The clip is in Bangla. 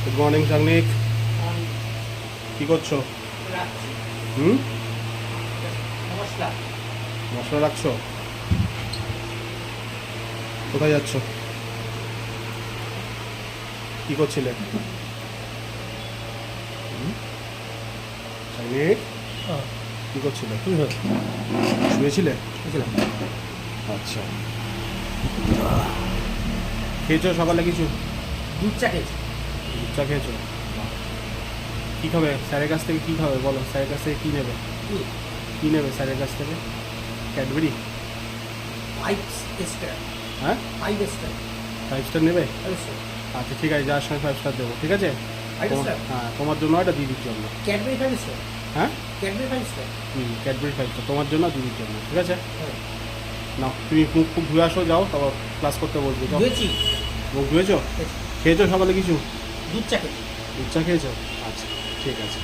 গুড মর্নিং সাংনিক, কি করছো? মশলা রাখছো? কোথায় যাচ্ছ? কি করছিলে? সাংনিক, কি করছিলে? শুয়েছিলে? আচ্ছা, খেয়েছো সকালে কিছু? দুধ চা খেয়েছি। দুধ চা খেয়েছো? কী খাবে স্যারের কাছ থেকে? কী খাবে বলো, স্যারের কাছ থেকে কী নেবে? কী নেবে স্যারের কাছ থেকে? ক্যাডবেরি? 5 স্টার। হ্যাঁ, 5 স্টার। 5 স্টার নেবে? আচ্ছা ঠিক আছে, যাওয়ার সময় 5 স্টার দেবো, ঠিক আছে? 5 স্টার। হ্যাঁ, তোমার জন্য একটা দিদির জন্য। Cadbury 5 star. হ্যাঁ, ক্যাডবেরি 5 স্টার। ক্যাডবেরি 5 স্টার তোমার জন্য আর দিদির জন্য, ঠিক আছে? নাও, তুমি মুখ খুব ধুয়ে আসো, যাও, তারপর ক্লাস করতে বসবে, যাও। ধুয়েছি। মুখ ধুয়েছো? খেয়েছো সকালে কিছু? দুধ চা খেয়েছি। দুধ চা খেয়েছো? আচ্ছা ঠিক আছে।